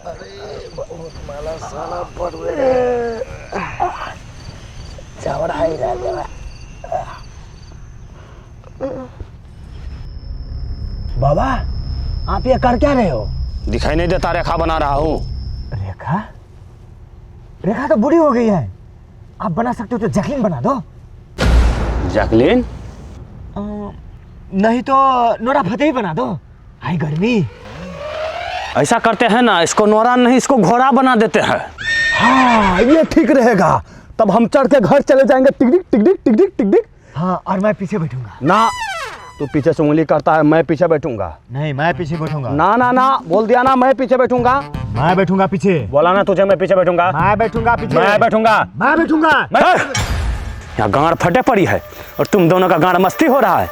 अरे बहुत माला साला पड़ चावड़ा ही रह गया। बाबा आप ये कर क्या रहे हो? दिखाई नहीं देता, रेखा बना रहा हूँ। रेखा? रेखा तो बूढ़ी हो गई है, आप बना सकते हो तो जैकलीन बना दो। जैकलीन? नहीं तो नोरा फतेही बना दो। हाय गर्मी। ऐसा करते हैं ना, इसको नोरा नहीं इसको घोड़ा बना देते हैं। हाँ ये ठीक रहेगा, तब हम चढ़ के घर चले जाएंगे। टिकटिक टिकटिक टिकटिक टिकटिक। हाँ और मैं पीछे बैठूंगा। ना तू पीछे से उंगली करता है, मैं पीछे बैठूंगा। नहीं मैं पीछे बैठूंगा। ना ना ना बोल दिया ना, मैं पीछे बैठूंगा। मैं बैठूंगा पीछे। बोला ना तुझे, मैं पीछे बैठूंगा। मैं बैठूंगा पीछे। मैं बैठूंगा। मैं बैठूंगा। यहाँ गांड फटे पड़ी है और तुम दोनों का गांड मस्ती हो रहा है।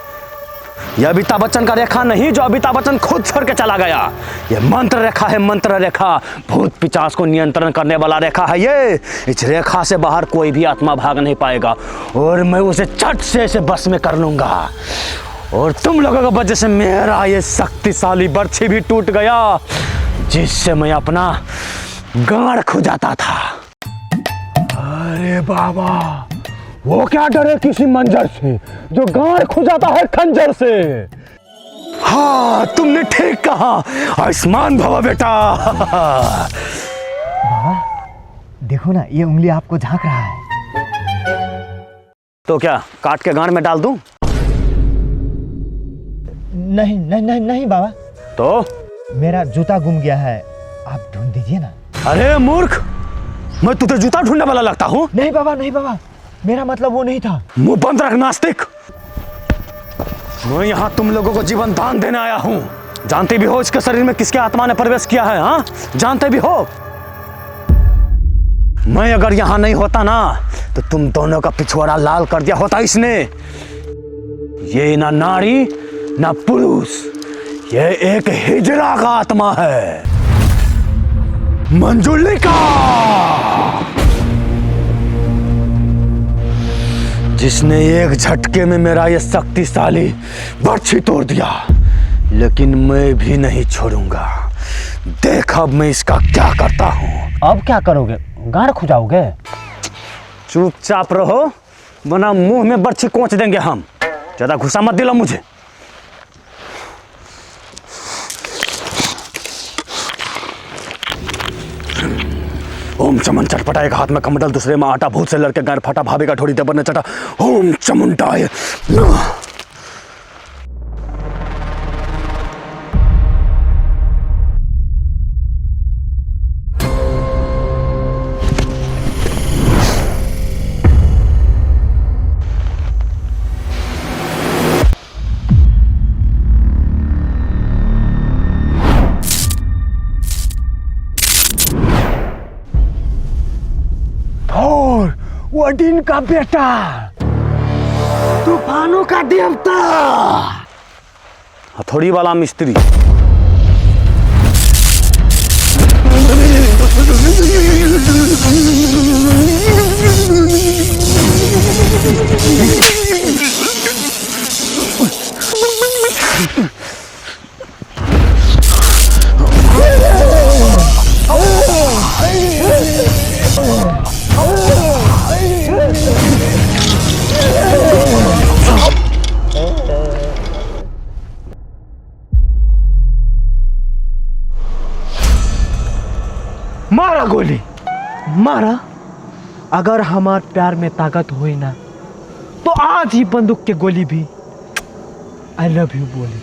यह अमिताभ बच्चन का रेखा नहीं जो अमिताभ बच्चन खुद छोड़ के चला गया। यह मंत्र रेखा है, मंत्र रेखा। भूत पिशाच को नियंत्रण करने वाला रेखा है ये। इस रेखा से बाहर कोई भी आत्मा भाग नहीं पाएगा और मैं उसे चट से इसे बस में कर लूंगा। और तुम लोगों की वजह से मेरा ये शक्तिशाली बर्छी भी टूट गया जिससे मैं अपना गांड खुजाता था। अरे बाबा, वो क्या डरे किसी मंजर से जो गांड खुजाता है खंजर से। हाँ तुमने ठीक कहा, आयुष्मान भव बेटा। बाबा देखो ना, ये उंगली आपको झांक रहा है। तो क्या काट के गांड में डाल दूं? नहीं नहीं नहीं नहीं बाबा, तो मेरा जूता गुम गया है, आप ढूंढ दीजिए ना। अरे मूर्ख, मैं तुझे जूता ढूंढने वाला लगता हूँ? नहीं बाबा, नहीं बाबा, मेरा मतलब वो नहीं था। मुंह बंद रख नास्तिक। मैं यहाँ तुम लोगों को जीवन दान देने आया हूँ। जानते भी हो इसके शरीर में किसके आत्मा ने प्रवेश किया है? हाँ जानते भी हो। मैं अगर यहाँ नहीं होता ना तो तुम दोनों का पिछवाड़ा लाल कर दिया होता इसने। ये ना नारी ना पुरुष, ये एक हिजड़ा का आत्मा है, मंजुलिका, जिसने एक झटके में मेरा ये शक्तिशाली बर्छी तोड़ दिया। लेकिन मैं भी नहीं छोड़ूंगा। देख अब मैं इसका क्या करता हूँ। अब क्या करोगे? गांड खुजाओगे? चुपचाप रहो वरना मुंह में बर्छी कोंच देंगे हम। ज्यादा गुस्सा मत दिलाओ मुझे। ओम चमन चटपटा, एक हाथ में कमंडल दूसरे में आटा, भूत से लड़के गांड फटा, भाभी का ठोड़ी देवर ने चटा। ओम चमुंडाय। वडीन का बेटा, तूफानों का देवता, हथौड़ी वाला मिस्त्री। मारा गोली, मारा। अगर हमार प्यार में ताकत हुई ना तो आज ही बंदूक के गोली भी आई लव यू बोली।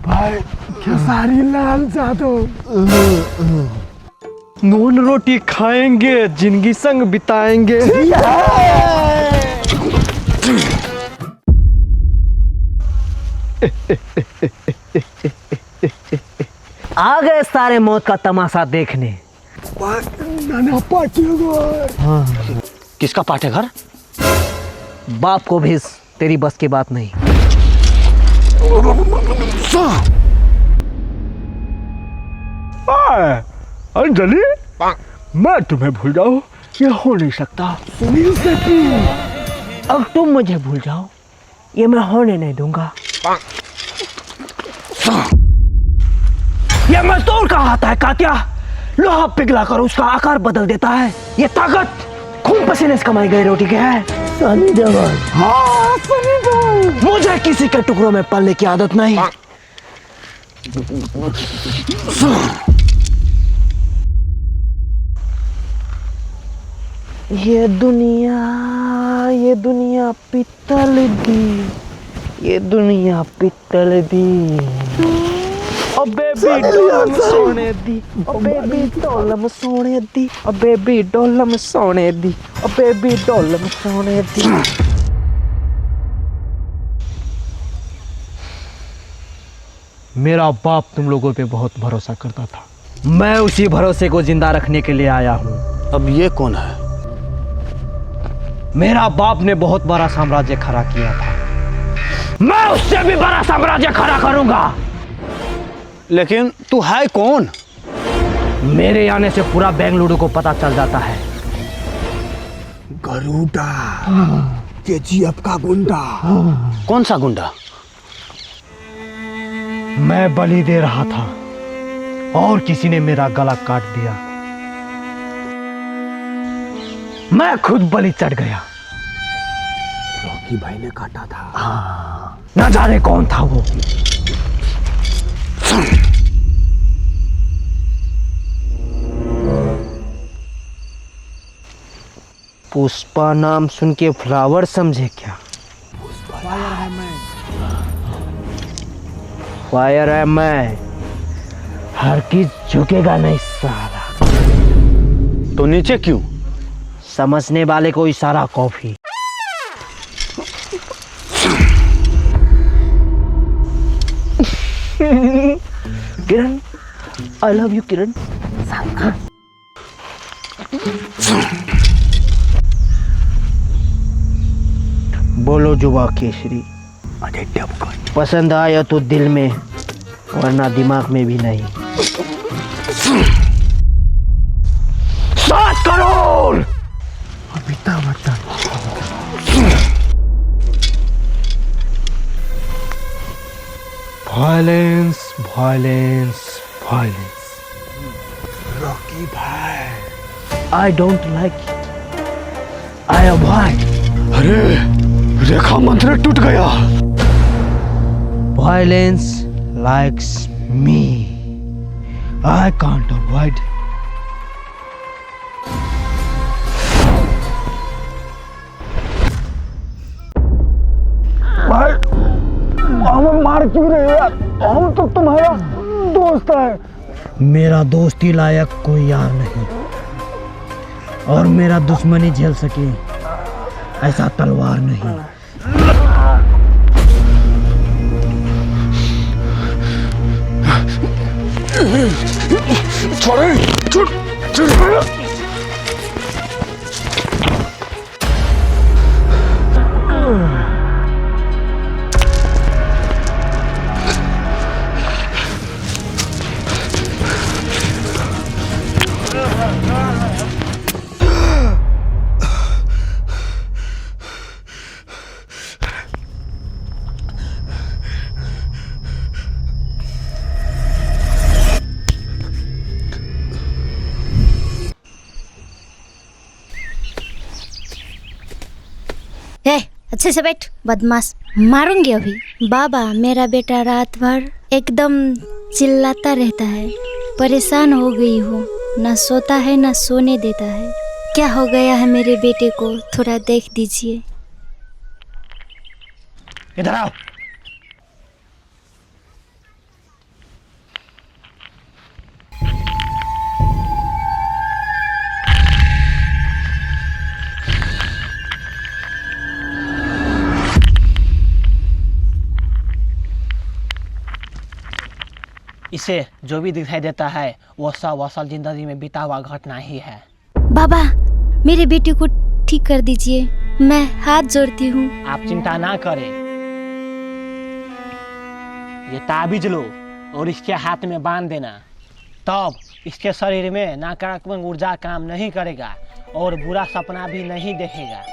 भाई खेसारी लाल जादव, नून रोटी खाएंगे, जिंदगी संग बिताएंगे। आ गए सारे मौत का तमाशा देखने। नाना पाटेघर। हाँ। किसका पाटेघर? बाप को भी तेरी बस की बात नहीं। अंजलि, मैं तुम्हें भूल जाऊं ये हो नहीं सकता। सुनील सेठी, अब तुम मुझे भूल जाओ ये मैं होने नहीं दूंगा। ये मजदूर कहाँ आता है कात्या? लोहा पिघलाकर उसका आकार बदल देता है। ये ताकत खून पसीने से कमाई गई रोटी की है। सनी देओल। हाँ सनी देओल। मुझे किसी के टुकड़ों में पलने की आदत नहीं। ये दुनिया पित्तल दी, ये दुनिया पित्तल दी। ओ बेबी डोलम सोने दी, ओ बेबी डोलम सोने दी, ओ बेबी डोलम सोने दी, ओ बेबी डोलम सोने दी। मेरा बाप तुम लोगों पे बहुत भरोसा करता था, मैं उसी भरोसे को जिंदा रखने के लिए आया हूँ। अब ये कौन है? मेरा बाप ने बहुत बड़ा साम्राज्य खड़ा किया था, मैं उससे भी बड़ा साम्राज्य खड़ा करूंगा। लेकिन तू है कौन? मेरे आने से पूरा बेंगलुरु को पता चल जाता है। गरुड़ा, केजीएफ का गुंडा। कौन सा गुंडा? मैं बलि दे रहा था और किसी ने मेरा गला काट दिया। मैं खुद बलि चढ़ गया। रॉकी भाई ने काटा था। न जाने कौन था वो। पुष्पा नाम सुन के फ्लावर समझे क्या? फायर है मैं, हर किस झुकेगा नहीं साला। तो नीचे क्यों? समझने वाले को इशारा coffee. Kiran, I love you Kiran. बोलो जुबा केसरी, पसंद आया तो दिल में, वरना दिमाग में भी नहीं। 7 crore. Amitabh Bachchan. Violence violence violence. Rocky भाई। I don't like it, I avoid. अरे रेखा मंत्र टूट गया। Violence likes me. I can't avoid. भाई हमें मार क्यों रहे हो यार? हम तो तुम्हारा दोस्त है। मेरा दोस्ती लायक कोई यार नहीं, और मेरा दुश्मनी झेल सके ऐसा तलवार नहीं। छोड़े, छूट, छूट। अच्छे से बैठ बदमाश, मारूंगी अभी। बाबा, मेरा बेटा रात भर एकदम चिल्लाता रहता है, परेशान हो गई हूँ, ना सोता है ना सोने देता है। क्या हो गया है मेरे बेटे को, थोड़ा देख दीजिए। इधर आओ। इसे जो भी दिखाई देता है वो सब असल जिंदगी में बीता हुआ घटना ही है। बाबा, मेरे बेटे को ठीक कर दीजिए, मैं हाथ जोड़ती हूँ। आप चिंता ना करें, ये ताबीज लो और इसके हाथ में बांध देना, तब इसके शरीर में नकारात्मक ऊर्जा काम नहीं करेगा और बुरा सपना भी नहीं देखेगा।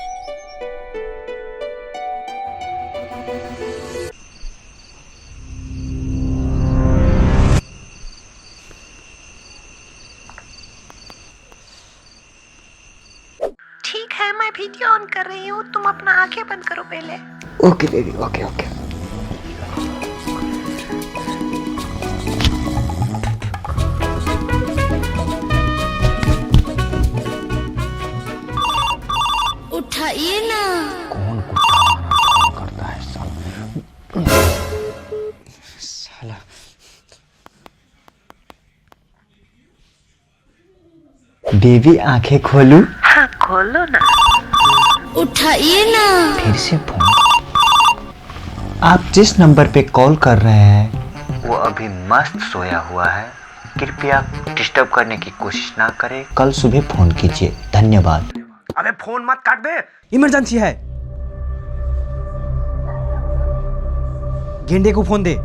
मैं वीडियो ऑन कर रही हूँ, तुम अपना आंखें बंद करो पहले। Okay baby, okay okay. उठाइए ना। कौन कुत्ता फोन करता है साला। बेबी आंखें खोलू? हाँ खोलो ना। उठाइए ना। फिर से फोन। आप जिस नंबर पे कॉल कर रहे हैं वो अभी मस्त सोया हुआ है, कृपया डिस्टर्ब करने की कोशिश ना करें, कल सुबह फोन कीजिए, धन्यवाद। अबे फोन मत काट बे, इमरजेंसी है। गेंडे को फोन दे। अबे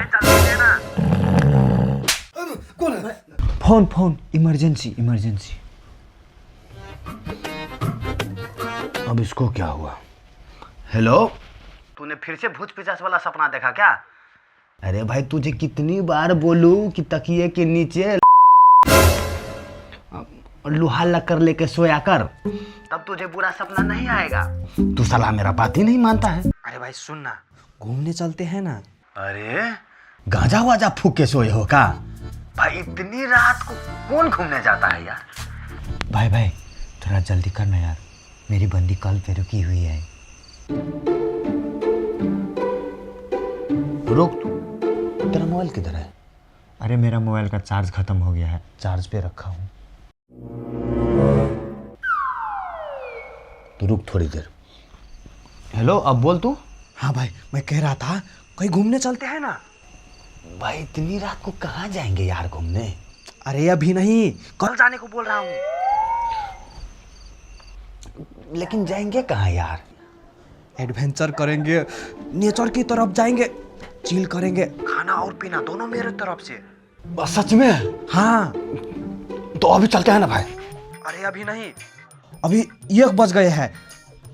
जल्दी दे ना। कौन है? Phone phone, emergency emergency. अब इसको क्या हुआ? हेलो, तूने फिर से भूत पिशाच वाला सपना देखा क्या? अरे भाई तुझे कितनी बार बोलूं कि तकिए के नीचे लोहा लकर लेके सोया कर, तब तुझे बुरा सपना नहीं आएगा। तू साला मेरा बात ही नहीं मानता है। अरे भाई सुन ना, घूमने चलते हैं ना। अरे गांजा वाजा फूक के सोए हो का? भाई इतनी रात को कौन घूमने जाता है यार? भाई भाई थोड़ा जल्दी करना यार, मेरी बंदी कल पे रुकी हुई है। रुक, तेरा मोबाइल किधर है? अरे मेरा मोबाइल का चार्ज खत्म हो गया है, चार्ज पे रखा हूँ। तो रुक थोड़ी देर। हेलो, अब बोल तू। हाँ भाई, मैं कह रहा था कहीं घूमने चलते हैं ना। भाई इतनी रात को कहाँ जाएंगे यार घूमने? अरे अभी नहीं, कल जाने को बोल रहा हूँ। लेकिन जाएंगे कहाँ यार? एडवेंचर करेंगे, नेचर की तरफ जाएंगे, चिल करेंगे, खाना और पीना दोनों मेरे तरफ से। बस सच में? हाँ। तो अभी चलते हैं ना भाई? अरे अभी नहीं, अभी 1 बज गए हैं,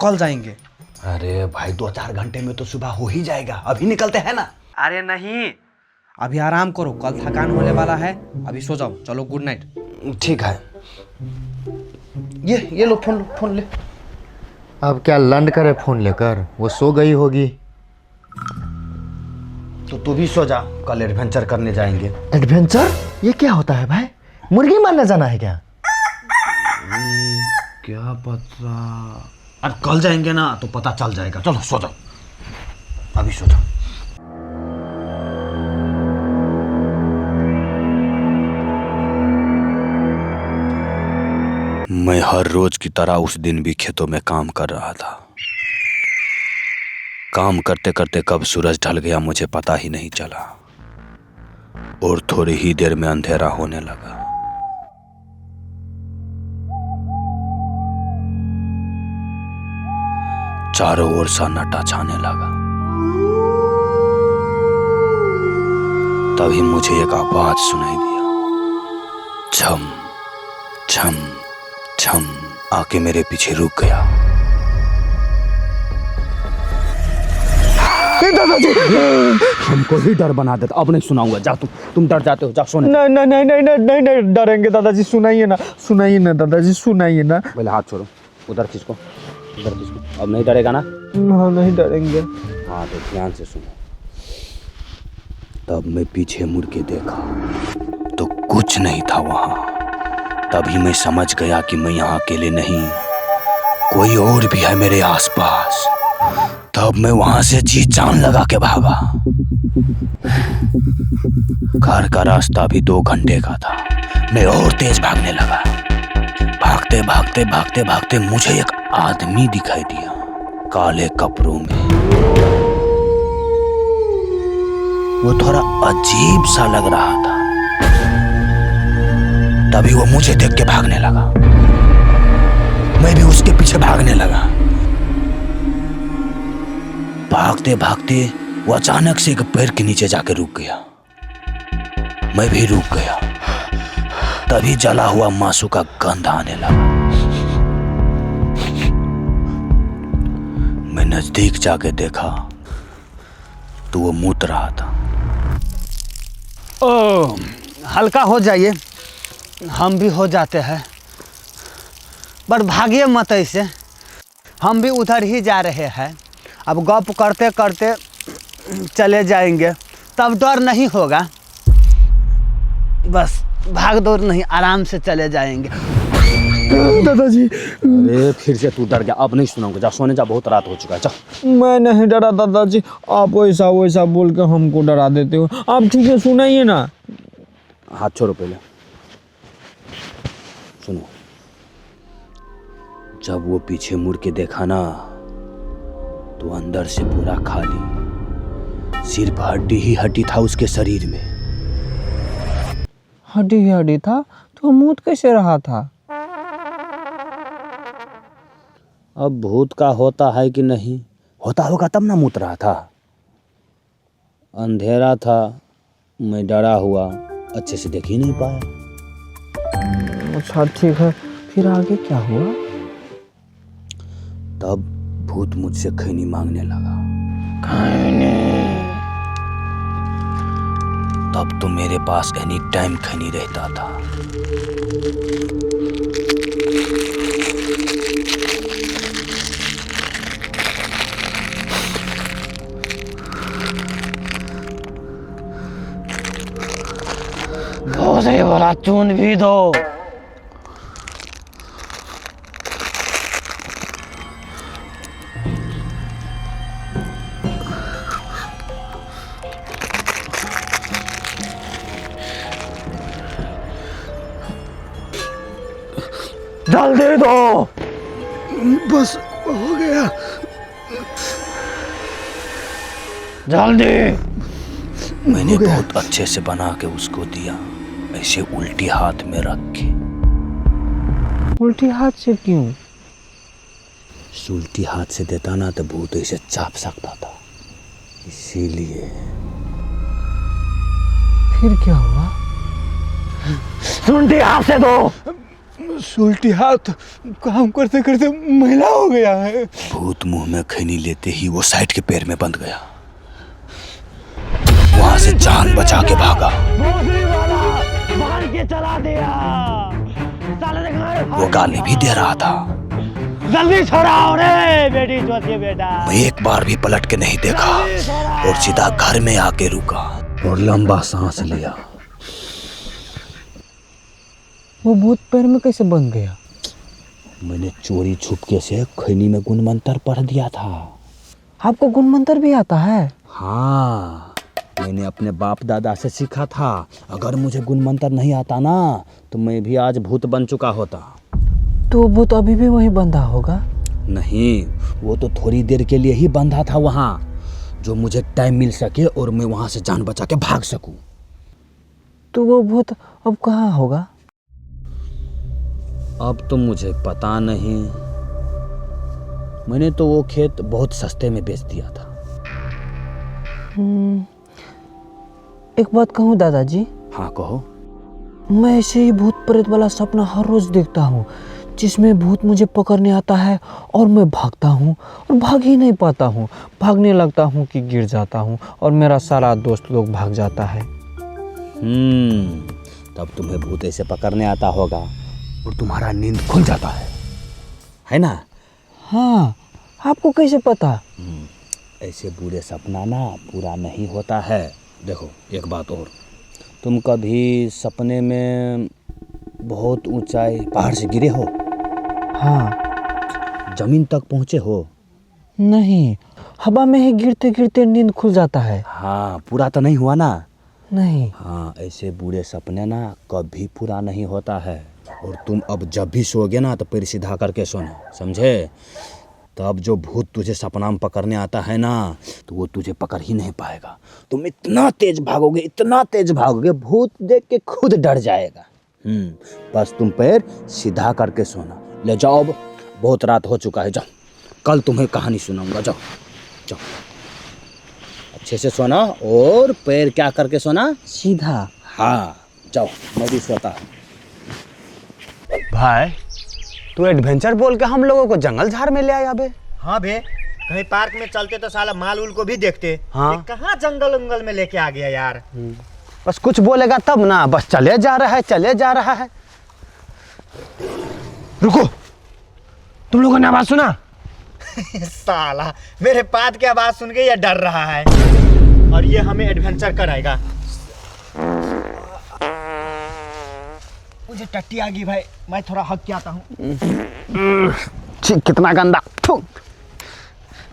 कल जाएंगे। अरे भाई 2-4 घंटे में तो सुबह हो ही जाएगा, अभी निकलते हैं ना? अरे नहीं, अभी आराम करो, कल थकान होने वाला है, अभी सो जाओ। चलो गुड नाइट। ठीक है, ये लो फोन ले। अब क्या लंड करे फोन लेकर, वो सो गई होगी। तो तू भी सो जा, कल एडवेंचर करने जाएंगे। एडवेंचर? ये क्या होता है भाई? मुर्गी मारने जाना है क्या? क्या पता, अब कल जाएंगे ना तो पता चल जाएगा। चलो सो जाओ, अभी सो जाओ। मैं हर रोज की तरह उस दिन भी खेतों में काम कर रहा था। काम करते करते कब सूरज ढल गया मुझे पता ही नहीं चला, और थोड़ी ही देर में अंधेरा होने लगा। चारों ओर सन्नाटा छाने लगा। तभी मुझे एक आवाज सुनाई दिया, छम छम छम, आके मेरे पीछे रुक गया। दादाजी, हमको ही डर बना देता। अब नहीं सुनाऊंगा, जा तुम डर जाते हो, जा सोने। नहीं नहीं नहीं नहीं नहीं नहीं नहीं डरेंगे दादाजी, सुनाइए ना दादाजी, सुनाइए ना। पहले हाथ छोड़ो, उधर किसको, अब नहीं डरेगा ना? हाँ नहीं डरेंगे। हाँ तो ध्यान से सुनो। तब मैं पीछे मुड़ के देखा तो कुछ नहीं था वहां। तभी मैं समझ गया कि मैं यहाँ अकेले नहीं, कोई और भी है मेरे आसपास। तब मैं वहां से जी जान लगा के भागा। घर का रास्ता भी 2 घंटे का था। मैं और तेज भागने लगा। भागते भागते भागते भागते मुझे एक आदमी दिखाई दिया, काले कपड़ों में। वो थोड़ा अजीब सा लग रहा था। तभी वो मुझे देख के भागने लगा, मैं भी उसके पीछे भागने लगा। भागते भागते वो अचानक से एक पेड़ के नीचे जाके रुक गया। मैं भी रुक गया। तभी जला हुआ मांसू का गंध आने लगा। मैं नजदीक जाके देखा तो वो मूत रहा था। ओ, हल्का हो जाइए, हम भी हो जाते हैं। पर भागिए मत ऐसे, हम भी उधर ही जा रहे हैं। अब गप करते करते चले जाएंगे, तब डर नहीं होगा। बस भाग दौड़ नहीं, आराम से चले जाएंगे। दादाजी अरे फिर से तू डर गया, अब नहीं सुनाऊंगा। जा सोने जा, बहुत रात हो चुका है। जा। मैं नहीं डरा दादाजी, आप वैसा वैसा बोल के हमको डरा देते हो। आप ठीक है सुनाइए ना। हाथ छोड़ो पहले। सुनो, जब वो पीछे मुड़ के देखा ना तो अंदर से पूरा खाली, सिर्फ हड्डी ही हड्डी था उसके शरीर में। हड्डी ही हड्डी था तो मूत कैसे रहा था? अब भूत का होता है कि नहीं, होता होगा तब ना मुत रहा था। अंधेरा था, मैं डरा हुआ, अच्छे से देख ही नहीं पाया। अच्छा ठीक है, फिर आगे क्या हुआ? तब भूत मुझसे खैनी मांगने लगा। तब तो मेरे पास एनी टाइम खैनी रहता था। भोसड़ी भरा चून भी दो। जल्दी दो। बस हो गया। जल्दी। मैंने बहुत अच्छे से बना के उसको दिया, ऐसे उल्टी हाथ में रख के। उल्टी हाथ से क्यों? उल्टी हाथ से देता ना तो भूत ऐसे चाप सकता था, इसीलिए। फिर क्या हुआ? सुंटी हाथ से दो। उल्टी हाथ काम करते करते मैला हो गया है। भूत मुंह में खैनी लेते ही वो साइड के पैर में बंध गया। वहां से जान बचा के भागा। के चला दिया। वो गाली भी दे रहा था। जल्दी छोड़ाओ रे बेटी चौथी बेटा। मैं एक बार भी पलट के नहीं देखा और सीधा घर में आके रुका और लंबा सांस लिया। वो भूत पैर में कैसे बंध गया? मैंने चोरी छुपके से खैनी में गुणमंत्र पढ़ दिया था। आपको गुणमंत्र भी आता है? हाँ, मैंने अपने बाप दादा से सीखा था। अगर मुझे गुणमंत्र नहीं आता ना तो मैं भी आज भूत बन चुका होता। तो भूत अभी भी वहीं बंधा होगा? नहीं, वो तो थोड़ी देर के लिए ही बंधा था वहाँ, जो मुझे टाइम मिल सके और मैं वहाँ से जान बचा के भाग सकूं। तो वो भूत अब कहाँ होगा? अब तो मुझे पता नहीं। मैंने तो वो खेत बहुत सस्ते में बेच दिया था। एक बात कहूँ दादाजी? हाँ कहो। मैं ऐसे ही भूत प्रेत वाला सपना हर रोज देखता हूँ, जिसमें भूत मुझे पकड़ने आता है और मैं भागता हूँ और भाग ही नहीं पाता हूँ। भागने लगता हूँ कि गिर जाता हूँ और मेरा सारा दोस्त लोग भाग जाता है। तब तुम्हें भूत ऐसे पकड़ने आता होगा और तुम्हारा नींद खुल जाता है ना? हाँ, आपको कैसे पता? ऐसे बुरे सपना ना पूरा नहीं होता है। देखो एक बात और, तुम कभी सपने में बहुत ऊंचाई पहाड़ से गिरे हो? हाँ। जमीन तक पहुँचे हो? नहीं, हवा में ही गिरते गिरते नींद खुल जाता है। हाँ, पूरा तो नहीं हुआ ना? नहीं। हाँ, ऐसे बुरे सपने ना कभी पूरा नहीं होता है। और तुम अब जब भी सोओगे ना तो पैर सीधा करके सोना, समझे? तब जो भूत तुझे सपना में पकड़ने आता है ना तो वो तुझे पकड़ ही नहीं पाएगा। तुम इतना तेज भागोगे, इतना तेज भागोगे, भूत देख के खुद डर जाएगा। बस तुम पैर सीधा करके सोना। ले जाओ, अब बहुत रात हो चुका है, जाओ। कल तुम्हें कहानी सुनाऊंगा, जाओ जाओ। अच्छे से सोना और पैर क्या करके सोना? सीधा। हाँ, जाओ, मैं भी सोता। भाई तू एडवेंचर बोल के हम लोगों को जंगल झाड़ में ले आया बे। हाँ बे, कहीं पार्क में चलते तो साला माल उल को भी देखते। हाँ। ये कहाँ जंगल उंगल में लेके आ गया यार। बस कुछ बोलेगा तब ना, बस चले जा रहा है, चले जा रहा है। रुको, तुम लोगों ने आवाज सुना? साला मेरे पाद की आवाज सुन के ये डर रहा है और ये हमें एडवेंचर कराएगा। मुझे टट्टी आ गई भाई, मैं थोड़ा हक के आता हूँ। कितना गंदा।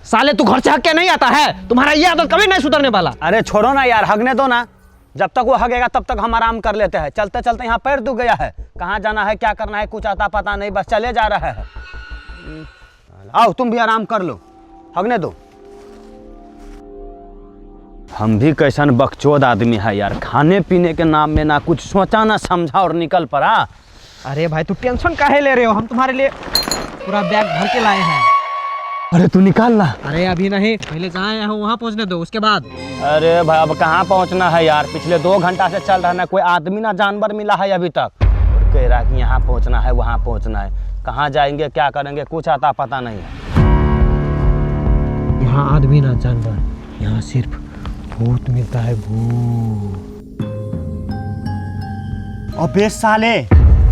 साले तू घर से हक के नहीं आता है, तुम्हारा ये आदत कभी नहीं सुधरने वाला। अरे छोड़ो ना यार, हगने दो ना। जब तक वो हगेगा तब तक हम आराम कर लेते हैं। चलते चलते यहाँ पैर दुख गया है, कहाँ जाना है क्या करना है कुछ आता पता नहीं, बस चले जा रहा है। आओ तुम भी आराम कर लो, हगने दो। हम भी कैसन बकचोद आदमी है यार, खाने पीने के नाम में ना कुछ सोचा ना समझा और निकल पड़ा। अरे भाई तू टेंशन काहे ले रहे हो, हम तुम्हारे लिए पूरा बैग भर के लाए हैं। अरे तू निकाल ना। अरे अभी नहीं, पहले जहाँ आया हूँ वहाँ पहुँचने दो, उसके बाद। अरे भाई अब कहाँ पहुँचना है यार, पिछले 2 घंटा से चल रहा है ना, कोई आदमी ना जानवर मिला है अभी तक। और कह रहा है कि यहाँ पहुँचना है वहाँ पहुँचना है, कहाँ जाएंगे क्या करेंगे कुछ आता पता नहीं है। यहाँ आदमी ना जानवर, यहाँ सिर्फ भूत मिलता है, भूत। अबे साले,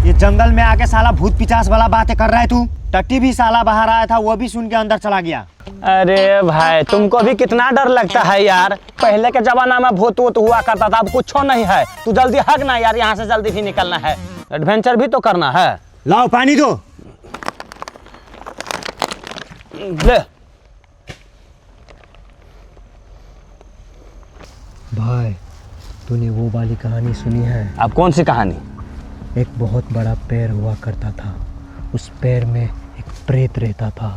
ये जंगल में आके साला भूत पिचास वाला बातें कर रहा है तू। टट्टी भी साला बाहर आया था, वो भी सुन के अंदर चला गया। अरे भाई तुमको भी कितना डर लगता है यार, पहले के जमाना में भूत वूत हुआ करता था, अब कुछ नहीं है। तू जल्दी हग ना यार, यहाँ से जल्दी भी निकलना है, एडवेंचर भी तो करना है। लाओ पानी दो। ले भाई तूने वो वाली कहानी सुनी है? अब कौन सी कहानी? एक बहुत बड़ा पेड़ हुआ करता था, उस पेड़ में एक प्रेत रहता था।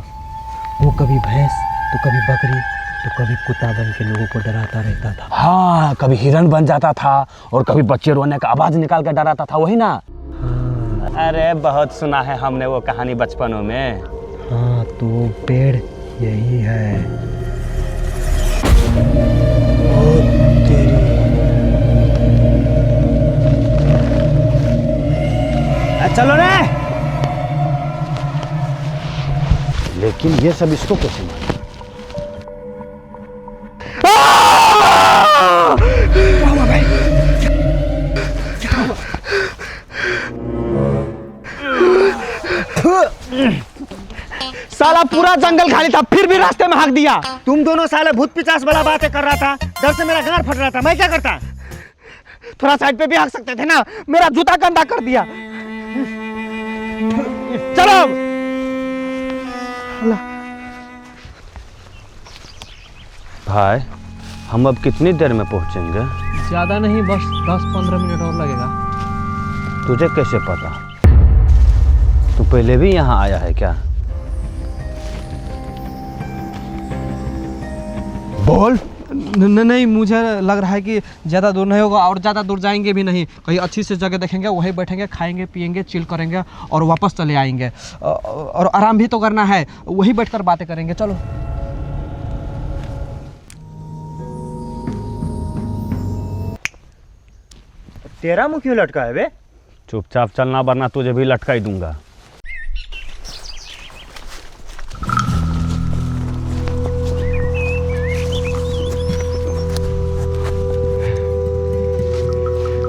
वो कभी भैंस तो कभी बकरी तो कभी कुत्ता बन के लोगों को डराता रहता था। हाँ, कभी हिरन बन जाता था और कभी बच्चे रोने का आवाज निकाल कर डराता था, वही ना? हाँ, अरे बहुत सुना है हमने वो कहानी बचपनों में। हाँ तो वो पेड़ यही है। चलो रे। लेकिन ये सब इसको कैसे मालूम? साला पूरा जंगल खाली था, फिर भी रास्ते में हक दिया। तुम दोनों साले भूत पिचास वाला बातें कर रहा था, डर से मेरा गांड फट रहा था, मैं क्या करता? थोड़ा साइड पे भी हक सकते थे ना, मेरा जूता गंदा कर दिया। चलो भाई हम अब कितनी देर में पहुंचेंगे? ज़्यादा नहीं, बस 10-15 मिनट और लगेगा। तुझे कैसे पता? तू पहले भी यहाँ आया है क्या? बोल। नहीं, मुझे लग रहा है कि ज़्यादा दूर नहीं होगा और ज़्यादा दूर जाएंगे भी नहीं। कहीं अच्छी सी जगह देखेंगे, वहीं बैठेंगे, खाएंगे पिएंगे, चिल करेंगे और वापस चले आएंगे। और आराम भी तो करना है, वहीं बैठकर बातें करेंगे। चलो। तेरा मुंह क्यों लटका है बे? चुपचाप चलना वरना तुझे भी लटका ही दूंगा।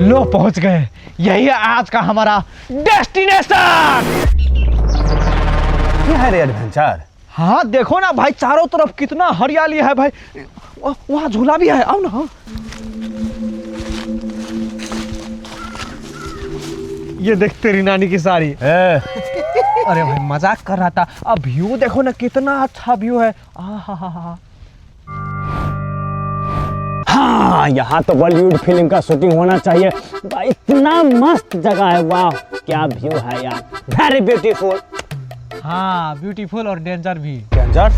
लो पहुंच गए, यही है आज का हमारा डेस्टिनेशन। क्या है रे एडवेंचर? हाँ देखो ना भाई, चारों तरफ कितना हरियाली है भाई। वहाँ झूला भी है, आओ ना। ये देख तेरी नानी की साड़ी। अरे भाई मजाक कर रहा था। अब व्यू देखो ना, कितना अच्छा व्यू है। हाँ, यहाँ तो बॉलीवुड फिल्म का शूटिंग होना चाहिए। इतना मस्त जगह है, वाह क्या व्यू है यार, वेरी ब्यूटीफुल। हाँ ब्यूटीफुल और डेंजर भी। डेंजर?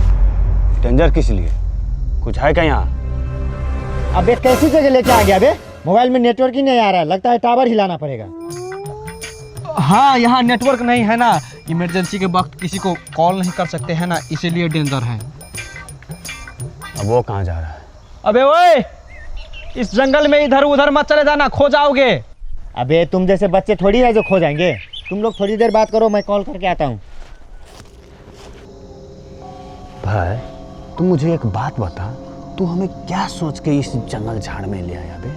डेंजर किस लिए? कुछ है क्या यहाँ? अबे कैसी जगह लेके आ गया बे? मोबाइल में नेटवर्क ही नहीं आ रहा है, लगता है टावर हिलाना पड़ेगा। हाँ यहाँ नेटवर्क नहीं है ना, इमरजेंसी के वक्त किसी को कॉल नहीं कर सकते हैं ना, इसीलिए डेंजर है। अब वो कहाँ जा रहा है? अबे ओए, इस जंगल में इधर उधर मत चले जाना, खो जाओगे। अबे तुम जैसे बच्चे थोड़ी है जो खो जाएंगे। तुम लोग थोड़ी देर बात करो, मैं कॉल करके आता हूँ। भाई तू मुझे एक बात बता, तू हमें क्या सोच के इस जंगल झाड़ में ले आया बे?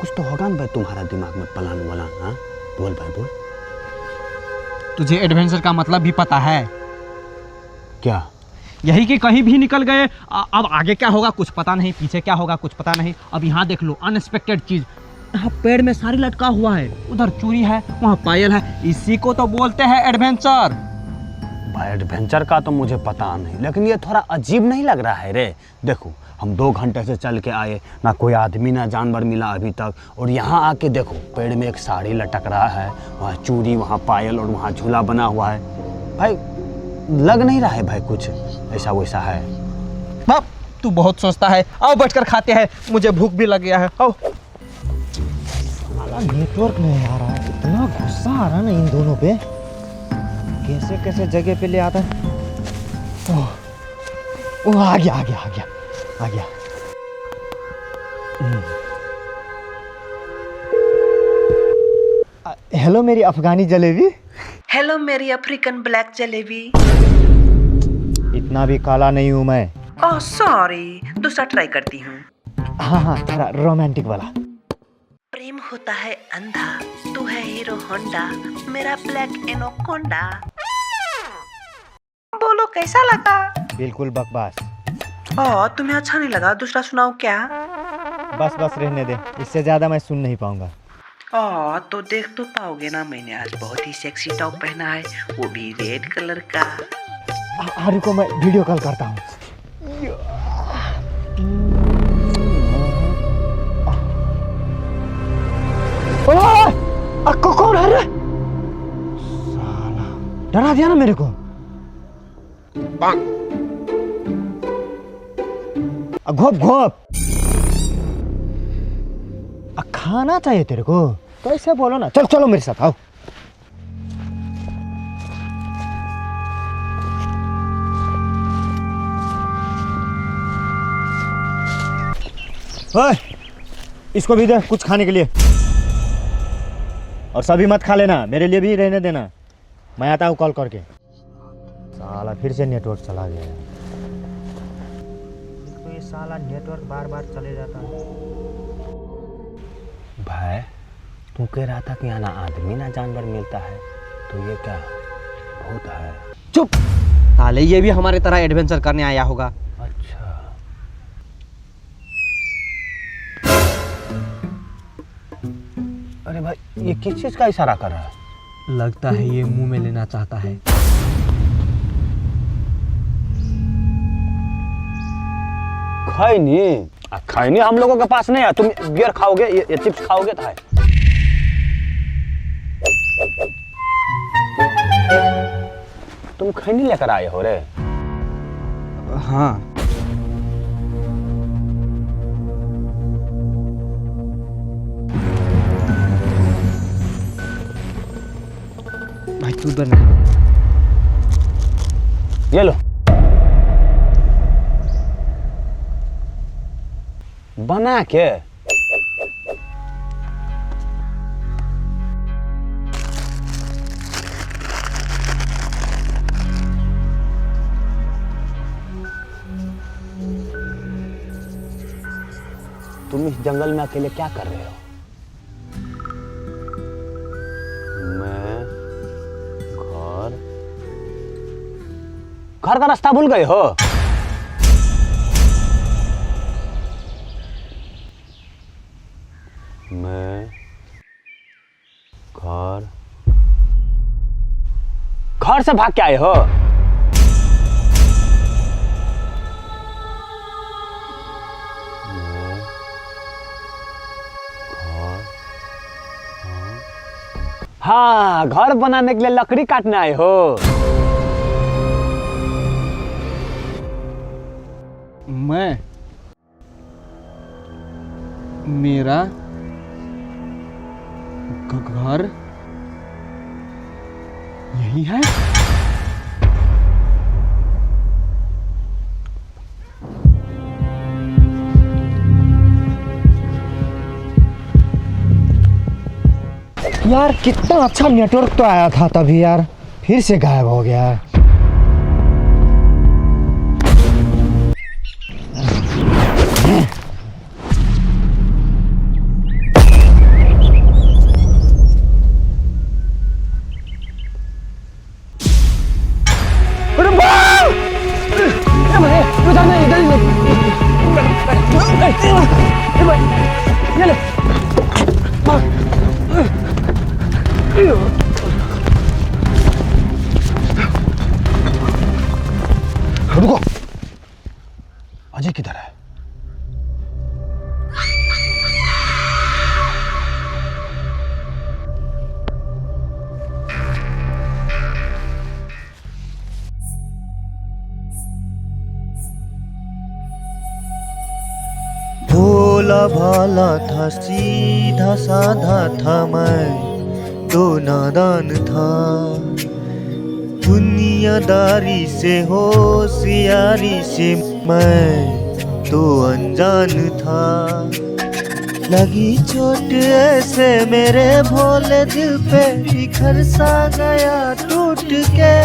कुछ तो होगा ना भाई तुम्हारा दिमाग में प्लान वाला। हाँ बोल भाई बोल। तुझे एडवेंचर का मतलब भी पता है? क्या? यही कि कहीं भी निकल गए। अब आगे क्या होगा कुछ पता नहीं, पीछे क्या होगा कुछ पता नहीं। अब यहाँ देख लो अनएक्सपेक्टेड चीज, यहाँ पेड़ में सारी लटका हुआ है, उधर चूड़ी है, वहाँ पायल है। इसी को तो बोलते हैं एडवेंचर। भाई एडवेंचर का तो मुझे पता नहीं, लेकिन ये थोड़ा अजीब नहीं लग रहा है रे? देखो हम 2 घंटे से चल के आए, ना कोई आदमी ना जानवर मिला अभी तक, और यहाँ आके देखो पेड़ में एक साड़ी लटक रहा है, वहाँ चूड़ी, वहाँ पायल और वहाँ झूला बना हुआ है। भाई लग नहीं रहा है भाई कुछ ऐसा वैसा है। बाप तू बहुत सोचता है, आओ बैठकर खाते हैं, मुझे भूख भी लग गया है। आओ। साला नेटवर्क नहीं आ रहा है, इतना गुस्सा आ रहा है ना इन दोनों पे, कैसे कैसे जगह पे ले आता है। ओह आ गया आ गया आ गया आ गया। हेलो मेरी अफगानी जलेबी। हेलो मेरी अफ्रीकन ब्लैक जलेबी। इतना भी काला नहीं हूँ मैं। ओह सॉरी, दूसरा ट्राई करती हूँ। हाँ हाँ थोड़ा रोमांटिक वाला। प्रेम होता है अंधा, तू है हीरो होंडा, मेरा ब्लैक एनोकोंडा। बोलो कैसा लगा? बिल्कुल बकवास। तुम्हें अच्छा नहीं लगा? दूसरा सुनाओ क्या? बस बस रहने दे, इससे ज्यादा मैं सुन नहीं पाऊंगा। तो देख तो पाओगे ना, मैंने आज बहुत ही सेक्सी टॉप पहना है, वो भी रेड कलर का। रुको मैं वीडियो कॉल करता हूँ। कौन है रे? साला डरा दिया ना मेरे को। घोप घोप। खाना चाहिए तेरे को तो ऐसे बोलो ना। चलो चलो मेरे साथ आओ। ओए, इसको भी दे कुछ खाने के लिए, और सभी मत खा लेना, मेरे लिए भी रहने देना। मैं आता हूँ कॉल करके। साला फिर से नेटवर्क चला गया। तो ये साला नेटवर्क बार बार चले जाता है। भाई तू कह रहा था कि यहाँ ना आदमी ना जानवर मिलता है, तो ये क्या भूत है? चुप साले, ये भी हमारे तरह एडवेंचर करने आया होगा। अच्छा अरे भाई ये किस चीज का इशारा कर रहा है? लगता है ये मुंह में लेना चाहता है। खैनी हम लोगों के पास नहीं है। तुम बियर खाओगे, ये चिप्स खाओगे तो है। तुम खैनी लेकर आए हो रे? हाँ भाई तू बना, ये लो। बना के तुम इस जंगल में अकेले क्या कर रहे हो? मैं घर का रास्ता भूल गए हो? मैं घर से भाग के आए हो? हाँ, घर बनाने के लिए लकड़ी काटने आए हो? मैं मेरा घर यही है। यार कितना अच्छा नेटवर्क तो आया था तभी, यार फिर से गायब हो गया। रुको, अजय किधर है? भोला भाला था, सीधा साधा था, मैं तो नादान था। दुनियादारी से होशियारी से मैं तो अनजान था। लगी चोट ऐसे मेरे भोले दिल पे, बिखर सा गया टूट के।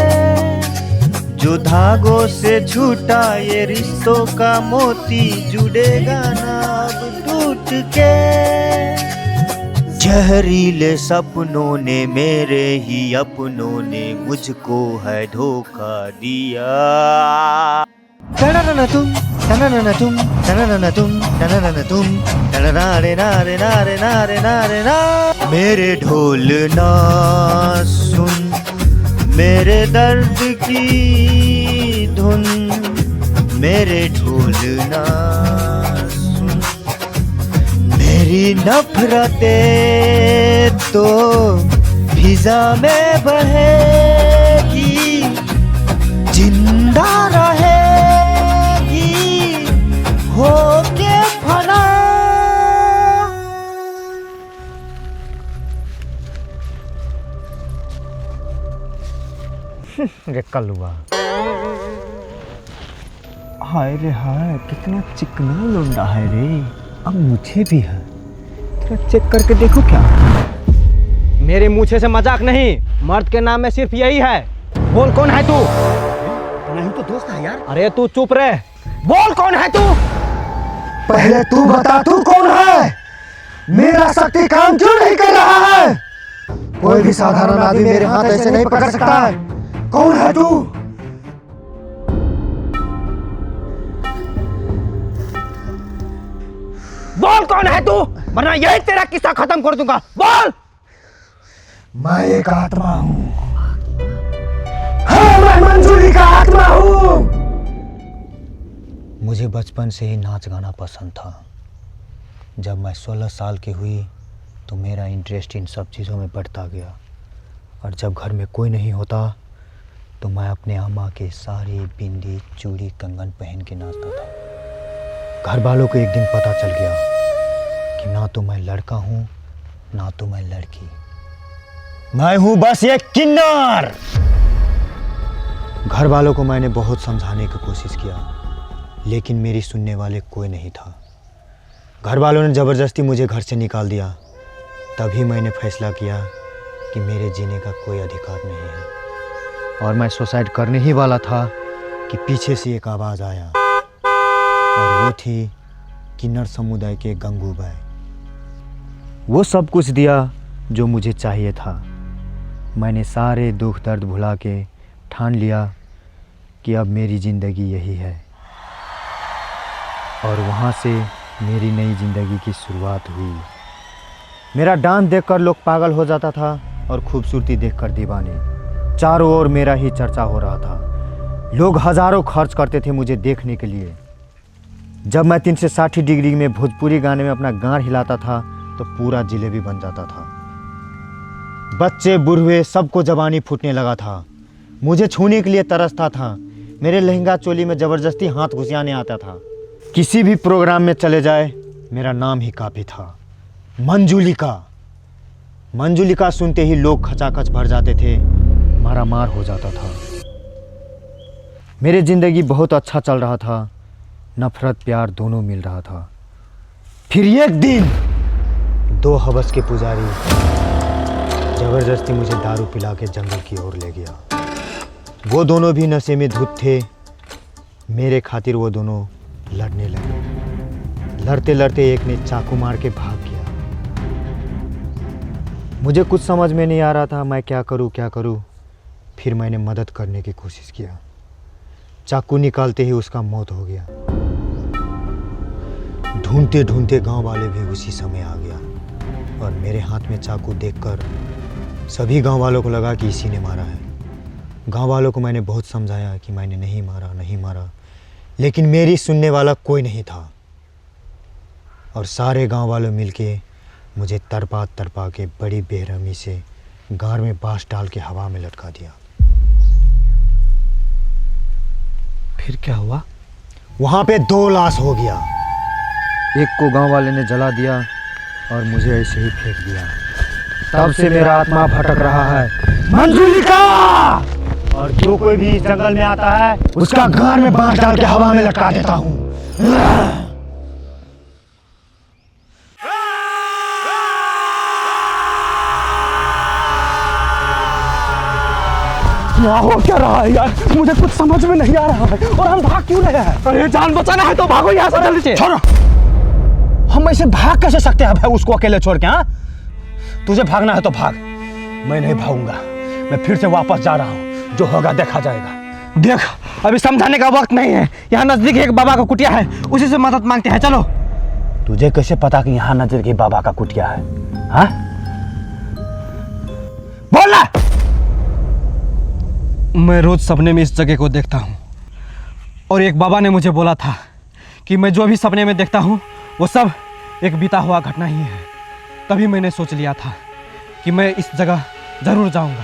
जो धागों से छूटा ये रिश्तों का मोती, जुड़ेगा ना अब टूट के। जहरीले सपनों ने, मेरे ही अपनों ने मुझको है धोखा दिया। तननन तुम, तननन तुम, तननन तुम, तननन तुम, तननारे नारे नारे नारे नारे ना। मेरे ढोल ना सुन, मेरे दर्द की धुन, मेरे ढोल ना सुन। मेरी नफरतें तो फिजा में बहेगी, जिंदा रहेगी होके फना। रे कलुआ, हाय रे हाय, कितना चिकना लौंडा है रे। अब मुझे भी है, थोड़ा चेक करके देखो क्या। मेरे मुँह से मजाक नहीं, मर्द के नाम में सिर्फ यही है। बोल कौन है तू? नहीं तो दोस्त है यार। अरे तू चुप रहे, बोल कौन है तू? पहले तू बता, तू कौन है? मेरा शक्ति काम क्यों नहीं कर रहा है? कोई भी साधारण आदमी मेरे हाथ ऐसे नहीं पकड़ सकता है। कौन है तू? बोल कौन है तू, वरना यही तेरा किस्सा खत्म कर दूंगा। बोल। मैं एक आत्मा हूँ। हाँ, मैं मंजूरी का आत्मा हूँ। मुझे बचपन से ही नाच गाना पसंद था। जब मैं 16 साल की हुई तो मेरा इंटरेस्ट इन सब चीज़ों में बढ़ता गया, और जब घर में कोई नहीं होता तो मैं अपने अम्मा के साड़ी, बिंदी, चूड़ी, कंगन पहन के नाचता था। घर वालों को एक दिन पता चल गया कि ना तो मैं लड़का हूँ ना तो मैं लड़की। मैं हूँ बस एक किन्नर। घर वालों को मैंने बहुत समझाने की कोशिश किया, लेकिन मेरी सुनने वाले कोई नहीं था। घर वालों ने ज़बरदस्ती मुझे घर से निकाल दिया। तभी मैंने फैसला किया कि मेरे जीने का कोई अधिकार नहीं है, और मैं सुसाइड करने ही वाला था कि पीछे से एक आवाज़ आया, और वो थी किन्नर समुदाय के गंगूबाई। वो सब कुछ दिया जो मुझे चाहिए था। मैंने सारे दुख दर्द भुला के ठान लिया कि अब मेरी ज़िंदगी यही है, और वहाँ से मेरी नई ज़िंदगी की शुरुआत हुई। मेरा डांस देखकर लोग पागल हो जाता था, और खूबसूरती देखकर दीवाने। चारों ओर मेरा ही चर्चा हो रहा था। लोग हज़ारों खर्च करते थे मुझे देखने के लिए। जब मैं 360 डिग्री में भोजपुरी गाने में अपना गाँड हिलाता था तो पूरा जिलेबी बन जाता था। बच्चे बूढ़े सबको जवानी फूटने लगा था। मुझे छूने के लिए तरसता था। मेरे लहंगा चोली में ज़बरदस्ती हाथ घुसियाने आता था। किसी भी प्रोग्राम में चले जाए मेरा नाम ही काफ़ी था, मंजुलिका। मंजुलिका सुनते ही लोग खचाखच भर जाते थे, मारा मार हो जाता था। मेरी ज़िंदगी बहुत अच्छा चल रहा था, नफरत प्यार दोनों मिल रहा था। फिर एक दिन 2 हवस के पुजारी ज़बरदस्ती मुझे दारू पिला के जंगल की ओर ले गया। वो दोनों भी नशे में धुत थे। मेरे खातिर वो दोनों लड़ने लगे। लड़ते लड़ते एक ने चाकू मार के भाग गया। मुझे कुछ समझ में नहीं आ रहा था मैं क्या करूं। फिर मैंने मदद करने की कोशिश किया। चाकू निकालते ही उसका मौत हो गया। ढूंढते ढूंढते गांव वाले भी उसी समय आ गया। और मेरे हाथ में चाकू देखकर सभी गांव वालों को लगा कि इसी ने मारा है। गांव वालों को मैंने बहुत समझाया कि मैंने नहीं मारा, लेकिन मेरी सुनने वाला कोई नहीं था। और सारे गांव वालों मिलके मुझे तरपा के बड़ी बेरहमी से गार में बांस डाल के हवा में लटका दिया। फिर क्या हुआ? वहां पे 2 लाश हो गया। एक को गांव वाले ने जला दिया और मुझे ऐसे ही फेंक दिया। तब से मेरा आत्मा भटक रहा है मंजुलिका, और जो कोई भी इस जंगल में आता है उसका गार में बांस डाल के हवा में लटका देता हूँ। हो क्या रहा है यार, मुझे कुछ समझ में नहीं आ रहा है। और हम भाग क्यों रहे हैं? अरे जान बचाना है तो भागो यहाँ से जल्दी से। छोड़ो, हम ऐसे भाग कैसे सकते हैं भाई उसको अकेले छोड़ के? हाँ, तुझे भागना है तो भाग, मैं नहीं भागूंगा। मैं फिर से वापस जा रहा हूँ, जो होगा देखा जाएगा। देख, अभी समझाने का वक्त नहीं है। यहाँ नजदीक एक बाबा का कुटिया है, उसी से मदद मांगते हैं। चलो। तुझे कैसे पता कि यहाँ नजदीक ही बाबा का कुटिया है? हाँ, बोलना। मैं रोज सपने में इस जगह को देखता हूँ, और एक बाबा ने मुझे बोला था कि मैं जो भी सपने में देखता हूँ वो सब एक बीता हुआ घटना ही है। तभी मैंने सोच लिया था कि मैं इस जगह जरूर जाऊंगा।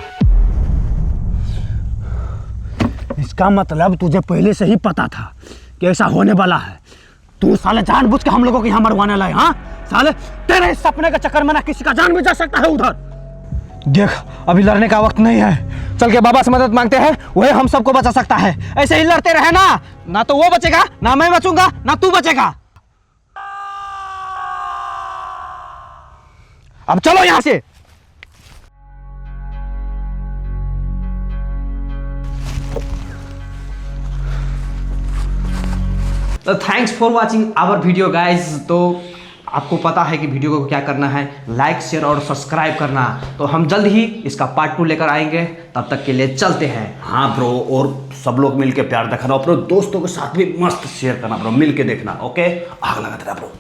इसका मतलब तुझे पहले से ही पता था कि ऐसा होने वाला है। तू साले जानबूझ के हम लोगों को यहाँ मरवाने लाए। हाँ साले, तेरे इस सपने के चक्कर में ना किसी का जान भी जा सकता है उधर। देख, अभी लड़ने का वक्त नहीं है। चल के बाबा से मदद मांगते हैं, वही हम सबको बचा सकता है। ऐसे ही लड़ते रहे ना तो वो बचेगा, ना मैं बचूंगा, ना तू बचेगा। अब चलो यहां से। Thanks for watching our video guys. तो आपको पता है कि वीडियो को क्या करना है, लाइक शेयर और सब्सक्राइब करना। तो हम जल्द ही इसका पार्ट 2 लेकर आएंगे, तब तक के लिए चलते हैं। हाँ ब्रो, और सब लोग मिलके प्यार दिखाना, अपने दोस्तों के साथ भी मस्त शेयर करना ब्रो, मिलके देखना। ओके, आग लगा तेरा ब्रो।